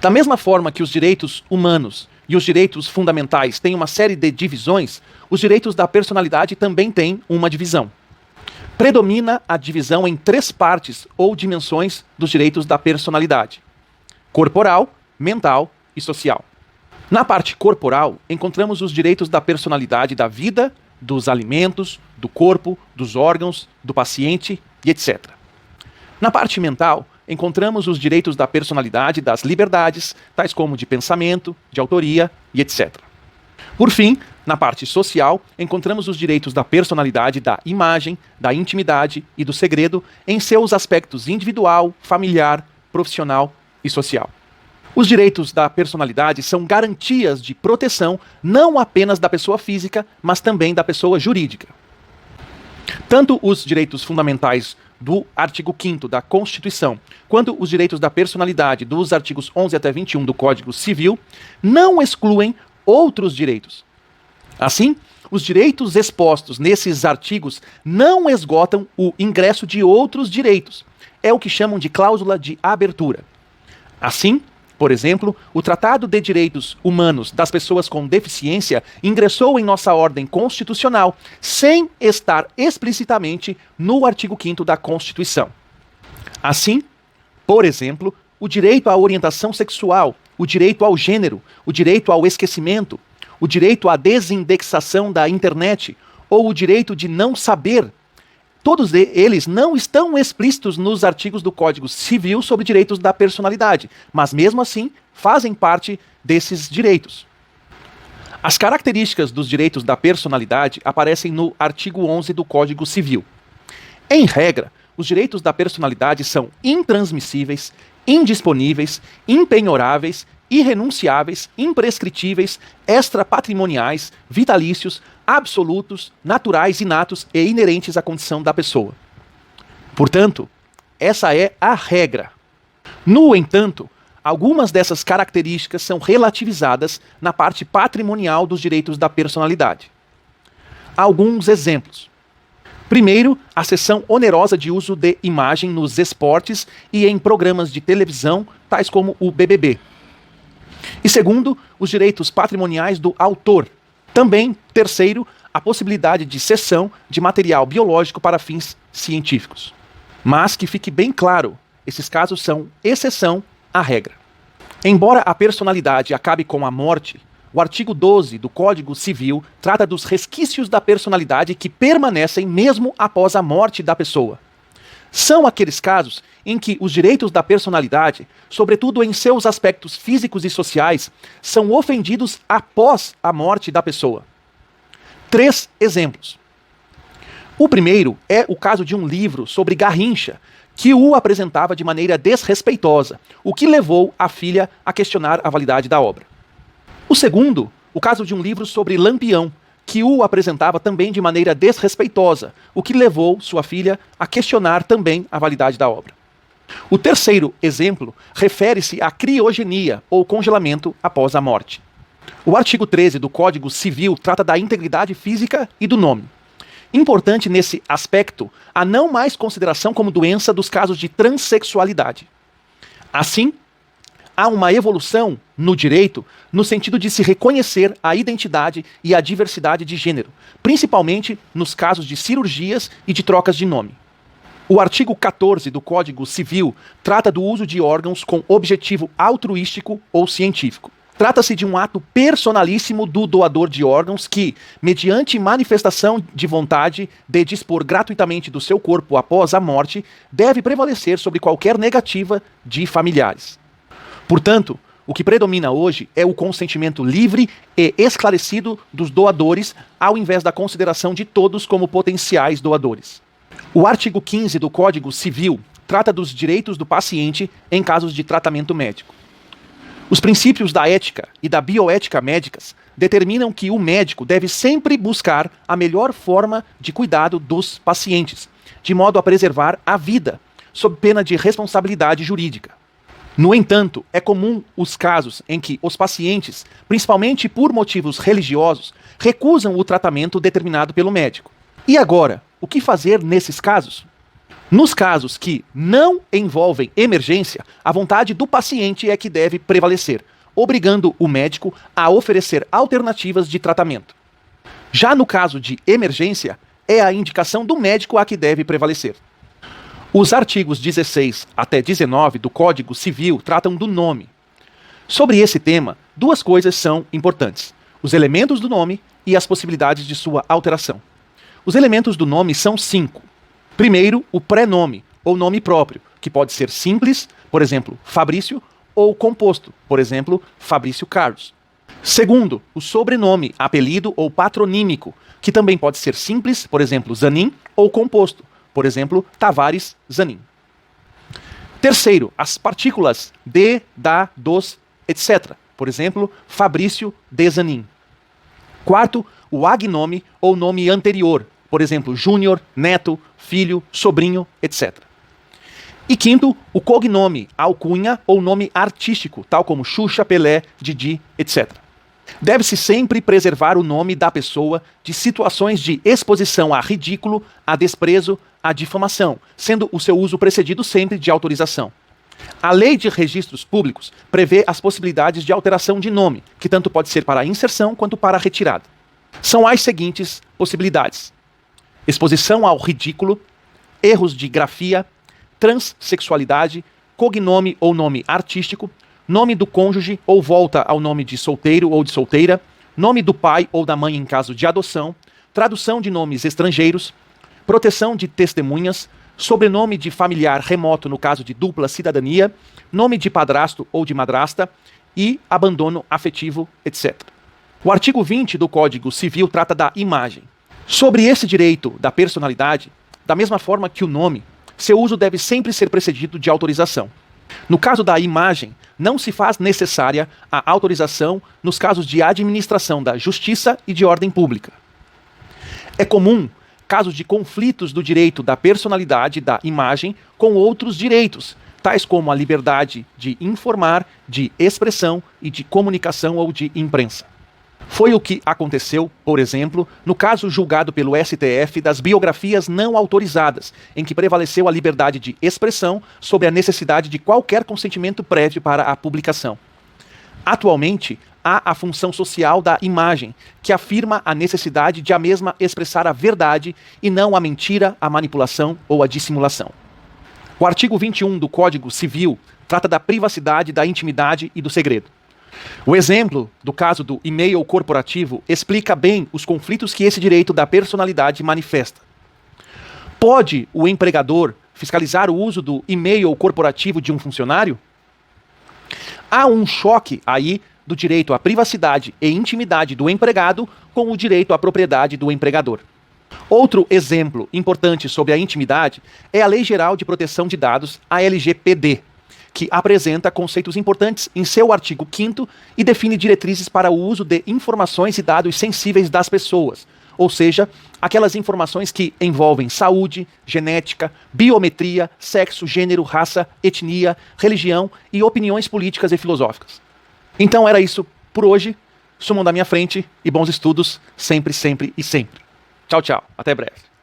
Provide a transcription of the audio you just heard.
Da mesma forma que os direitos humanos e os direitos fundamentais têm uma série de divisões, os direitos da personalidade também têm uma divisão. Predomina a divisão em 3 partes ou dimensões dos direitos da personalidade: corporal, mental e social. Na parte corporal, encontramos os direitos da personalidade da vida, dos alimentos, do corpo, dos órgãos, do paciente e etc. Na parte mental, encontramos os direitos da personalidade das liberdades, tais como de pensamento, de autoria e etc. Por fim, na parte social, encontramos os direitos da personalidade da imagem, da intimidade e do segredo em seus aspectos individual, familiar, profissional e social. Os direitos da personalidade são garantias de proteção não apenas da pessoa física, mas também da pessoa jurídica. Tanto os direitos fundamentais do artigo 5º da Constituição, quanto os direitos da personalidade dos artigos 11 até 21 do Código Civil, não excluem outros direitos. Assim, os direitos expostos nesses artigos não esgotam o ingresso de outros direitos. É o que chamam de cláusula de abertura. Assim, por exemplo, o Tratado de Direitos Humanos das Pessoas com Deficiência ingressou em nossa ordem constitucional sem estar explicitamente no artigo 5º da Constituição. Assim, por exemplo, o direito à orientação sexual, o direito ao gênero, o direito ao esquecimento, o direito à desindexação da internet ou o direito de não saber, todos eles não estão explícitos nos artigos do Código Civil sobre direitos da personalidade, mas mesmo assim fazem parte desses direitos. As características dos direitos da personalidade aparecem no artigo 11 do Código Civil. Em regra, os direitos da personalidade são intransmissíveis, indisponíveis, impenhoráveis, irrenunciáveis, imprescritíveis, extrapatrimoniais, vitalícios, absolutos, naturais, inatos e inerentes à condição da pessoa. Portanto, essa é a regra. No entanto, algumas dessas características são relativizadas na parte patrimonial dos direitos da personalidade. Alguns exemplos. Primeiro, a cessão onerosa de uso de imagem nos esportes e em programas de televisão, tais como o BBB. E segundo, os direitos patrimoniais do autor. Também, terceiro, a possibilidade de cessão de material biológico para fins científicos. Mas que fique bem claro, esses casos são exceção à regra. Embora a personalidade acabe com a morte, o artigo 12 do Código Civil trata dos resquícios da personalidade que permanecem mesmo após a morte da pessoa. São aqueles casos em que os direitos da personalidade, sobretudo em seus aspectos físicos e sociais, são ofendidos após a morte da pessoa. 3 exemplos. O primeiro é o caso de um livro sobre Garrincha, que o apresentava de maneira desrespeitosa, o que levou a filha a questionar a validade da obra. O segundo, o caso de um livro sobre Lampião, que o apresentava também de maneira desrespeitosa, o que levou sua filha a questionar também a validade da obra. O terceiro exemplo refere-se à criogenia, ou congelamento após a morte. O artigo 13 do Código Civil trata da integridade física e do nome. Importante nesse aspecto a não mais consideração como doença dos casos de transexualidade. Assim, há uma evolução no direito no sentido de se reconhecer a identidade e a diversidade de gênero, principalmente nos casos de cirurgias e de trocas de nome. O artigo 14 do Código Civil trata do uso de órgãos com objetivo altruístico ou científico. Trata-se de um ato personalíssimo do doador de órgãos que, mediante manifestação de vontade de dispor gratuitamente do seu corpo após a morte, deve prevalecer sobre qualquer negativa de familiares. Portanto, o que predomina hoje é o consentimento livre e esclarecido dos doadores, ao invés da consideração de todos como potenciais doadores. O artigo 15 do Código Civil trata dos direitos do paciente em casos de tratamento médico. Os princípios da ética e da bioética médicas determinam que o médico deve sempre buscar a melhor forma de cuidado dos pacientes, de modo a preservar a vida, sob pena de responsabilidade jurídica. No entanto, é comum os casos em que os pacientes, principalmente por motivos religiosos, recusam o tratamento determinado pelo médico. E agora, o que fazer nesses casos? Nos casos que não envolvem emergência, a vontade do paciente é que deve prevalecer, obrigando o médico a oferecer alternativas de tratamento. Já no caso de emergência, é a indicação do médico a que deve prevalecer. Os artigos 16 até 19 do Código Civil tratam do nome. Sobre esse tema, duas coisas são importantes: os elementos do nome e as possibilidades de sua alteração. Os elementos do nome são 5. Primeiro, o prenome, ou nome próprio, que pode ser simples, por exemplo, Fabrício, ou composto, por exemplo, Fabrício Carlos. Segundo, o sobrenome, apelido ou patronímico, que também pode ser simples, por exemplo, Zanin, ou composto, por exemplo, Tavares Zanin. Terceiro, as partículas de, da, dos, etc. Por exemplo, Fabrício de Zanin. Quarto, o agnome ou nome anterior, por exemplo, Júnior, Neto, Filho, Sobrinho, etc. E quinto, o cognome, alcunha ou nome artístico, tal como Xuxa, Pelé, Didi, etc. Deve-se sempre preservar o nome da pessoa de situações de exposição a ridículo, a desprezo, a difamação, sendo o seu uso precedido sempre de autorização. A Lei de Registros Públicos prevê as possibilidades de alteração de nome, que tanto pode ser para inserção quanto para retirada. São as seguintes possibilidades: exposição ao ridículo, erros de grafia, transexualidade, cognome ou nome artístico, nome do cônjuge ou volta ao nome de solteiro ou de solteira, nome do pai ou da mãe em caso de adoção, tradução de nomes estrangeiros, proteção de testemunhas, sobrenome de familiar remoto no caso de dupla cidadania, nome de padrasto ou de madrasta e abandono afetivo, etc. O artigo 20 do Código Civil trata da imagem. Sobre esse direito da personalidade, da mesma forma que o nome, seu uso deve sempre ser precedido de autorização. No caso da imagem, não se faz necessária a autorização nos casos de administração da justiça e de ordem pública. É comum casos de conflitos do direito da personalidade da imagem com outros direitos, tais como a liberdade de informar, de expressão e de comunicação ou de imprensa. Foi o que aconteceu, por exemplo, no caso julgado pelo STF das biografias não autorizadas, em que prevaleceu a liberdade de expressão sobre a necessidade de qualquer consentimento prévio para a publicação. Atualmente, há a função social da imagem, que afirma a necessidade de a mesma expressar a verdade e não a mentira, a manipulação ou a dissimulação. O artigo 21 do Código Civil trata da privacidade, da intimidade e do segredo. O exemplo do caso do e-mail corporativo explica bem os conflitos que esse direito da personalidade manifesta. Pode o empregador fiscalizar o uso do e-mail corporativo de um funcionário? Há um choque aí do direito à privacidade e intimidade do empregado com o direito à propriedade do empregador. Outro exemplo importante sobre a intimidade é a Lei Geral de Proteção de Dados, a LGPD, que apresenta conceitos importantes em seu artigo 5º e define diretrizes para o uso de informações e dados sensíveis das pessoas, ou seja, aquelas informações que envolvem saúde, genética, biometria, sexo, gênero, raça, etnia, religião e opiniões políticas e filosóficas. Então era isso por hoje. Sumam da minha frente e bons estudos sempre, sempre e sempre. Tchau, tchau. Até breve.